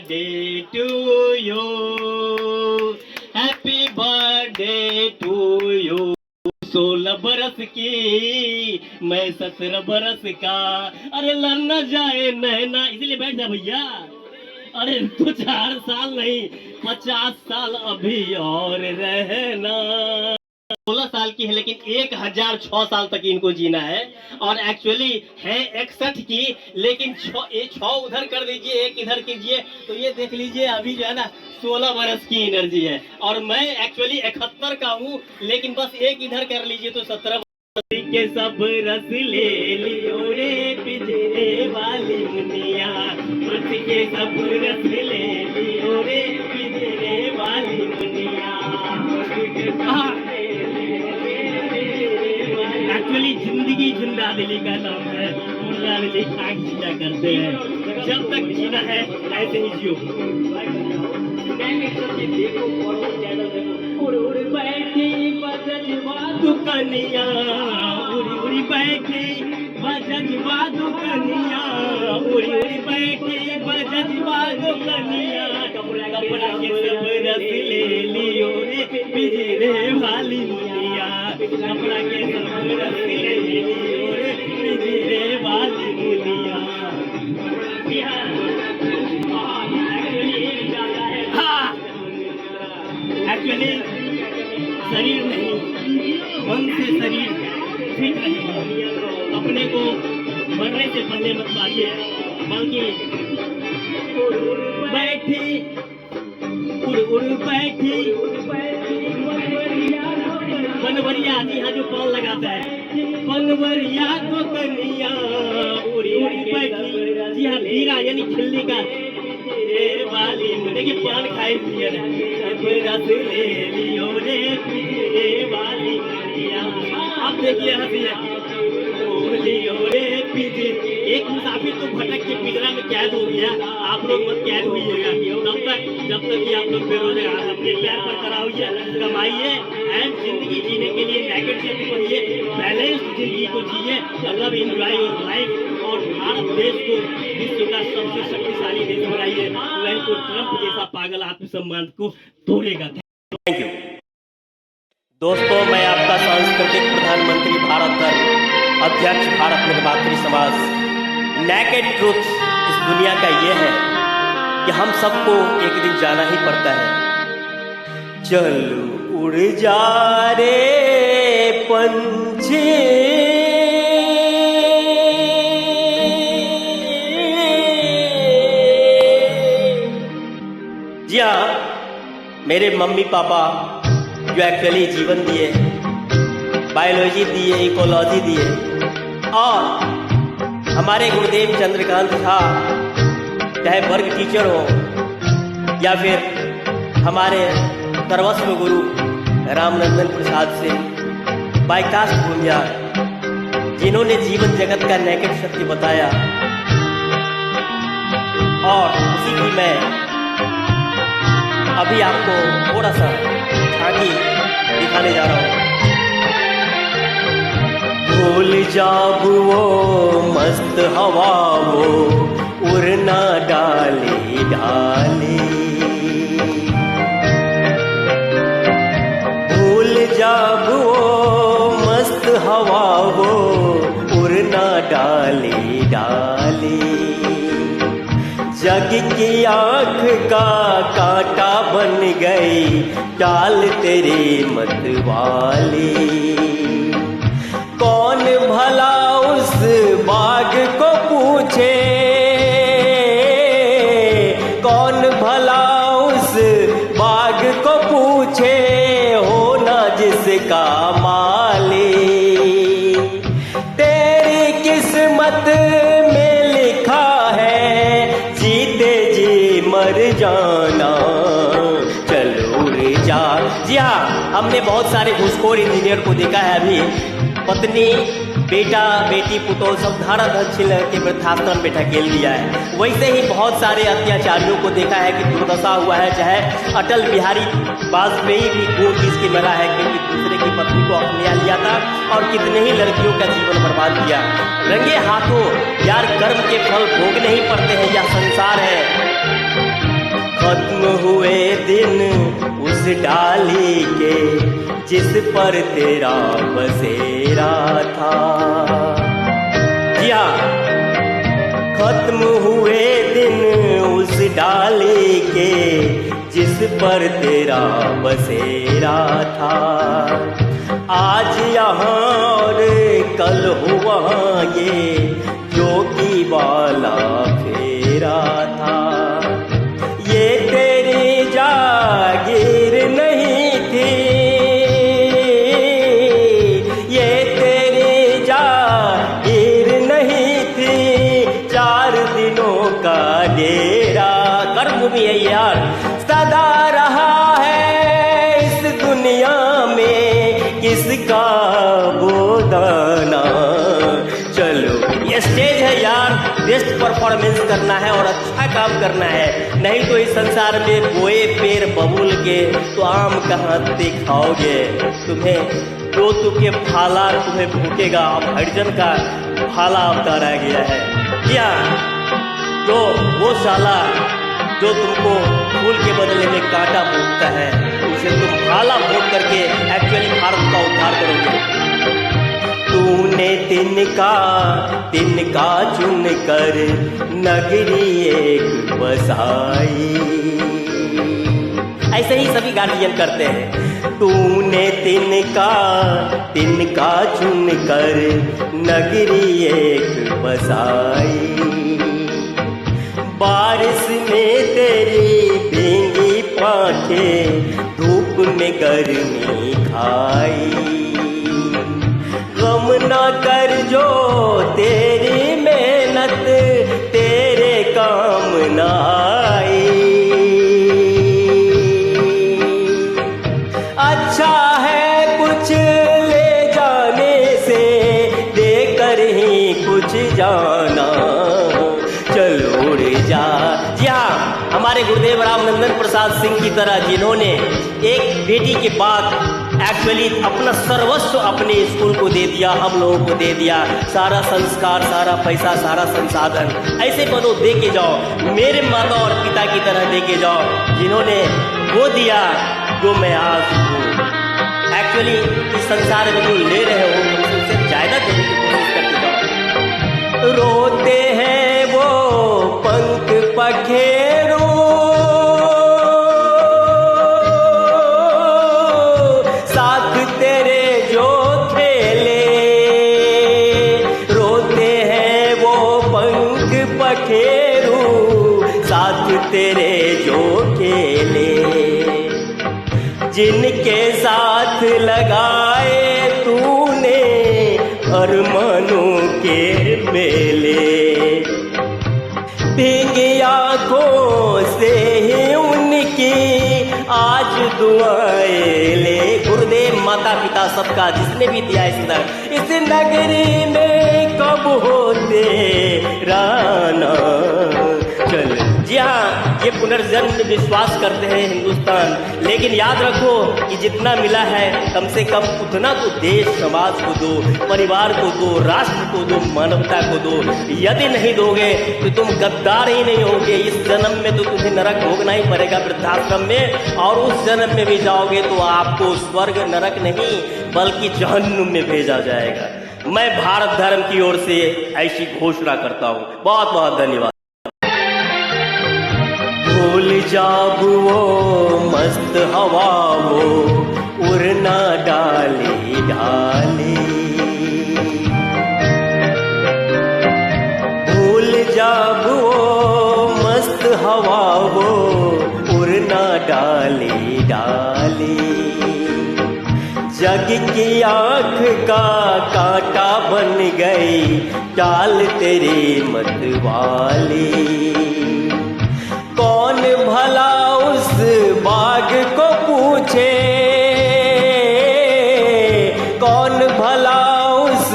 Birthday to you, happy birthday to you. 16 बरस की मैं 17 बरस का, अरे लड़ना जाए नैना, इसीलिए बैठ जा भैया। अरे तू 4 साल नहीं 50 साल अभी और रहना। 16 साल की है लेकिन 1006 साल तक इनको जीना है, और एक्चुअली है 61 की, लेकिन 6 उधर कर दीजिए, 1 इधर कीजिए, तो ये देख लीजिए अभी जो है ना 16 बरस की एनर्जी है। और मैं एक्चुअली 71 का हूँ, लेकिन बस 1 इधर कर लीजिए तो 17 के सब रस ले लियो रे पिछले वाली मुनिया, के सब रस ले लियो रे पिछले वाली मुनिया। एक्चुअली जिंदगी जिंदा दिली का नाम है, मुर्दा दिली खाक जिया करते हैं, जब तक जीना है ऐसे ही जियो। उड़ उड़ बैठी बजजवा दुकनिया, उड़ी उड़ी बैठी बजजवा दुकनिया, उड़ी उड़ी बैठी बजजवा दुकनिया। कपड़ा के सब रस ले लियो रे पिजरे वाली मुनिया, कपड़ा के सब रस ले लियो रे पिजरे वाली मुनिया। एक्चुअली शरीर नहीं, मन से शरीर फिट रहेगा। अपने को मरने से पहले मत मारिए, बल्कि बैठी उड़ उड़ बैठी बनवरिया, जी हाँ, जो पान लगाता है बनवरिया को कनिया, उड़ी उड़ी बैठी, जी हाँ, हीरा यानी खिल्ली का वाली, देखिए पान खाई पिए रस ले लियो रे पिछले वाली मुनिया। अब देखिए हंसिए लियो रे पिछले। एक मुसाफिर तो भटक के पिंजरा में कैद हो गया, आप लोग मत कैद होइएगा तब तक जब तक कि आप लोग बेरोजगार अपने पैर पर खड़ा होइए, कमाइए एंड जिंदगी जीने के लिए नेकेड से पढ़िए, बैलेंस जिंदगी को जिए, मतलब एंजॉय योर लाइफ, और भारत देश को विश्व का सबसे शक्तिशाली देश बनाइए, नहीं तो ट्रंप जैसा पागल आत्मसम्मान को तोड़ेगा। थैंक यू दोस्तों, मैं आपका सांस्कृतिक प्रधानमंत्री भारत अध्यक्ष भारत निर्मात्री समाज। नेकेड ट्रूथ इस दुनिया का ये है कि हम सबको एक दिन जाना ही पड़ता है। चल उड़ जा रे पंछी, जी हाँ, मेरे मम्मी पापा जो एक्चुअली जीवन दिए, बायोलॉजी दिए, इकोलॉजी दिए, और हमारे गुरुदेव चंद्रकांत झा, चाहे वर्ग टीचर हो या फिर हमारे सर्वस्व गुरु रामनंदन प्रसाद सिंह, बाईकास्ट भूमियार, जिन्होंने जीवन जगत का नेकेड सत्य बताया, और उसी की मैं अभी आपको थोड़ा सा झांकी दिखाने जा रहा हूँ। भूल जाब वो मस्त हवा वो उड़ना डाले डाले, भूल जाब वो मस्त हवा वो उड़ना डाले डाले। जग की आँख का कांटा बन गई डाल तेरे मत वाली। कौन भला उस बाग को पूछे, कौन भला उस बाग को पूछे, होना जिसका माली। तेरी किस्मत में लिखा है जीते जी मर जाना, चलो उड़ जा। जी हाँ, हमने बहुत सारे घूसखोर इंजीनियर को देखा है, अभी पत्नी बेटा बेटी पुतौह सब धारा धन के वृद्धाश्रम में ढकेल दिया है। वैसे ही बहुत सारे अत्याचारियों को देखा है कि दुर्दशा हुआ है। चाहे अटल बिहारी वाजपेयी भी खून खींच के मरा है, क्योंकि दूसरे की पत्नी को अपने यहाँ लिया था, और कितने ही लड़कियों का जीवन बर्बाद किया। रंगे हाथों यार कर्म के फल भोगने ही पड़ते हैं, यह संसार है। दिन उस डाली के जिस पर तेरा बसेरा था। जी हाँ, खत्म हुए दिन उस डाली के जिस पर तेरा बसेरा था। आज यहाँ और कल हुआ ये जोगी वाला फेरा था। ये तेरी जागीर नहीं थी, ये तेरी जागीर नहीं थी, 4 दिनों का डेरा। कर्म भी है यार, सदा रहा है इस दुनिया में किसका गोदाना। चलो ये स्टेज है यार, बेस्ट परफॉर्मेंस करना है और अच्छा काम करना है, नहीं तो इस संसार में बोए पेड़ बबूल के तो आम कहाँ दिखाओगे। तुम्हें दो तुके भाला तुम्हें भूखेगा। अब हरिजन का भाला उतारा गया है। क्या तो वो साला जो तुमको फूल के बदले में कांटा फूटता है, उसे तुम भाला फूट करके एक्चुअली भारत का उद्धार करोगे। तूने तिनका चुन कर नगरी एक बसाई। ऐसे ही सभी गार्जियन करते हैं। तूने तिनका चुन कर नगरी एक बसाई। बारिश में तेरी भींगी पाँखें धूप में गर्मी खाई। गम न कर जो तेरी मेहनत तेरे काम न आई। अच्छा है कुछ ले जाने से देकर ही कुछ जाना। चलो उड़ जा। जी हाँ, हमारे गुरुदेव रामनंदन प्रसाद सिंह की तरह जिन्होंने एक बेटी के बाद एक्चुअली अपना सर्वस्व अपने स्कूल को दे दिया, हम लोगों को दे दिया, सारा संस्कार, सारा पैसा, सारा संसाधन। ऐसे बनो, दे के जाओ, मेरे माता और पिता की तरह दे के जाओ, जिन्होंने वो दिया जो मैं आज हूँ। एक्चुअली इस संसार में जो ले रहे हो उनसे ज्यादा देने की कोशिश करके जाओ। रोते हैं वो पंख पखेरू, साथ तेरे जो खेले। रोते हैं वो पंख पखेरू, साथ तेरे जो खेले। जिनके साथ लगाए तूने अरमानों के मेले। भीगी आँखों से ही उनकी आज दुआएं ले। गुरुदेव माता पिता सबका जिसने भी दिया इस नगरी में कब होते राना। चल जी हाँ, ये पुनर्जन्म विश्वास करते हैं हिंदुस्तान, लेकिन याद रखो कि जितना मिला है कम से कम उतना तो देश समाज को दो, परिवार को दो, राष्ट्र को दो, मानवता को दो। यदि नहीं दोगे तो तुम गद्दार ही नहीं होगे। इस जन्म में तो तुम्हें नरक भोगना ही पड़ेगा वृद्धाश्रम में, और उस जन्म में भी जाओगे तो आपको स्वर्ग नरक नहीं बल्कि जहन्नुम में भेजा जाएगा। मैं भारत धर्म की ओर से ऐसी घोषणा करता हूँ। बहुत बहुत धन्यवाद। भूल जाब वो मस्त हवा वो उड़ना डाली डाली। भूल जाब वो मस्त हवा वो उड़ना डाली डाली। जग की आँख का कांटा बन गई डाल तेरी मतवाली। कौन भला उस बाग को पूछे, कौन भला उस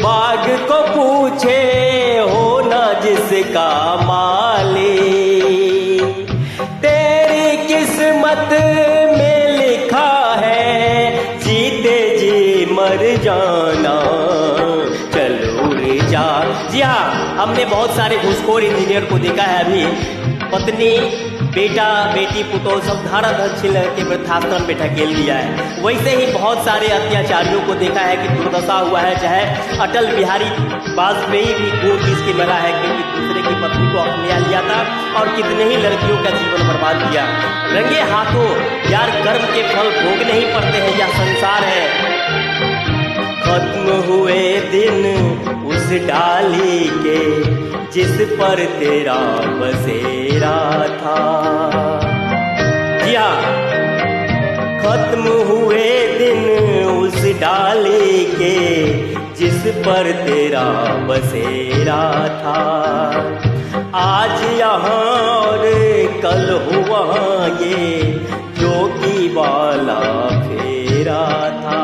बाग को पूछे, होना जिसका माली। तेरी किस्मत में लिखा है जीते जी मर जाना। चलो उड़ जा। जी हाँ, हमने बहुत सारे घूसखोर इंजीनियर को देखा है। अभी पत्नी बेटा बेटी पुतोह सब धारा धर छिल के वृद्धाश्रम में ढकेल दिया है। वैसे ही बहुत सारे अत्याचारियों को देखा है कि दुर्दशा हुआ है। चाहे अटल बिहारी वाजपेयी भी खून पीस के मरा है क्योंकि दूसरे की पत्नी को अपना लिया था और कितने ही लड़कियों का जीवन बर्बाद किया। रंगे हाथों यार कर्म के फल भोगने ही पड़ते हैं, यह संसार है। खत्म हुए दिन उस डाली के जिस पर तेरा बसेरा था। जी हाँ, खत्म हुए दिन उस डाली के जिस पर तेरा बसेरा था। आज यहाँ और कल हुआ ये जोगी वाला फेरा था।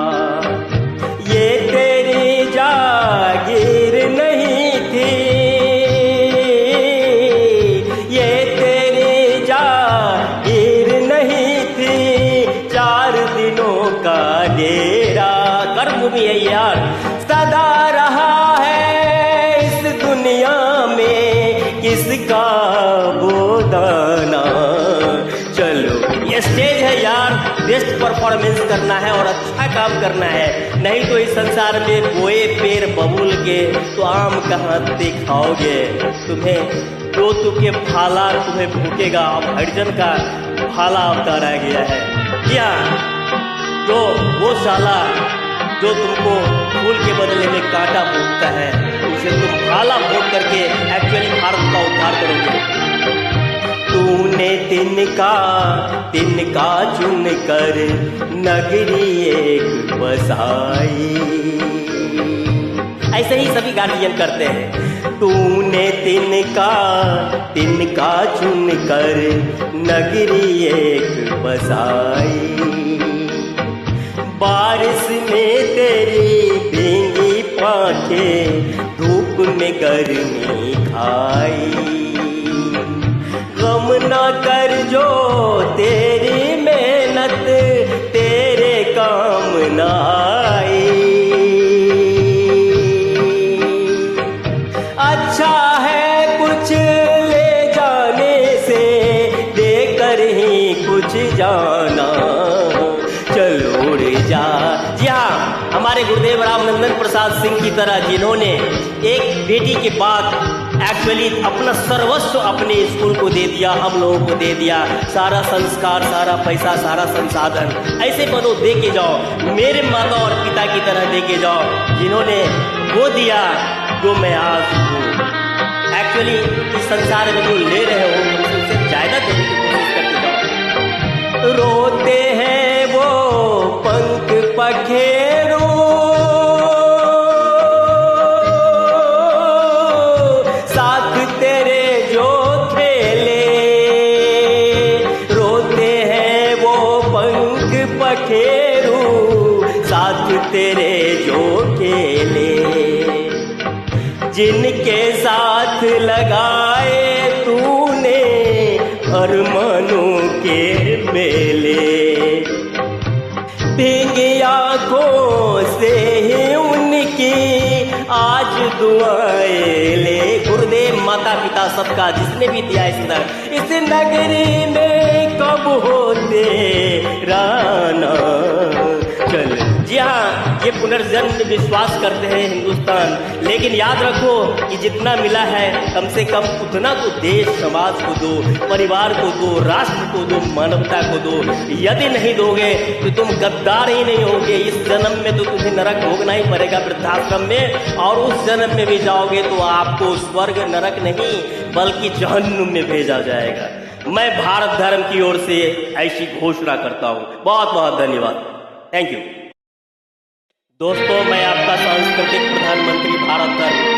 ये तेरी जागीर नहीं थी, ये तेरी जागीर नहीं थी, 4 दिनों का डेरा। कर्म भी है यार, सदा रहा है इस दुनिया में किसका वो दाना। चलो ये स्टेज है यार, बेस्ट परफॉर्मेंस करना है और अच्छा काम करना है, नहीं तो इस संसार में बोए पेड़ बबूल के तो आम कहाँ से खाओगे। तुम्हें दो तुके भाला तुम्हें भूखेगा। अब हरिजन का भाला उतारा गया है। क्या तो वो साला जो तुमको फूल के बदले में कांटा फूंकता है उसे तुम भाला फूंक करके एक्चुअली भारत का उद्धार करोगे। तूने तिनका चुन कर नगरी एक बसाई। ऐसे ही सभी गार्जियन करते हैं। तूने तिनका चुन कर नगरी एक बसाई। बारिश में तेरी भींगी पांखें धूप में गर्मी खाई। गम न कर जो तेरी मेहनत तेरे काम न आई। अच्छा है कुछ ले जाने से देकर ही कुछ जाना। चलो रे जा। जी हाँ, हमारे गुरुदेव रामनंदन प्रसाद सिंह की तरह जिन्होंने एक बेटी के बाद एक्चुअली अपना सर्वस्व अपने स्कूल को दे दिया, हम लोगों को दे दिया, सारा संस्कार, सारा पैसा, सारा संसाधन। ऐसे बनो, दे के जाओ, मेरे माता और पिता की तरह दे के जाओ जिन्होंने वो दिया जो मैं आज हूँ। एक्चुअली इस संसार में जो ले रहे हो उससे ज्यादा देने की कोशिश करके जाओ। रोते हैं वो पंख पखेरू, साथ तेरे जो खेले। रोते हैं वो पंख पखेरू, साथ तेरे जो खेले। जिनके साथ लगाए तूने अरमानों के मेले। भीगी आंखों से ही उनकी आज दुआएं ले। गुरुदेव माता पिता सबका जिसने भी दिया इस नगरी में कब होते राना। चल जी हाँ, ये पुनर्जन्म विश्वास करते हैं हिंदुस्तान, लेकिन याद रखो कि जितना मिला है कम से कम उतना तो देश समाज को दो, परिवार को दो, राष्ट्र को दो, मानवता को दो। यदि नहीं दोगे तो तुम गद्दार ही नहीं होगे। इस जन्म में तो तुम्हें नरक भोगना ही पड़ेगा वृद्धाश्रम में, और उस जन्म में भी जाओगे तो आपको स्वर्ग नरक नहीं बल्कि जहन्नुम में भेजा जाएगा। मैं भारत धर्म की ओर से ऐसी घोषणा करता हूँ। बहुत बहुत धन्यवाद। थैंक यू दोस्तों। मैं आपका सांस्कृतिक प्रधानमंत्री भारत धर्म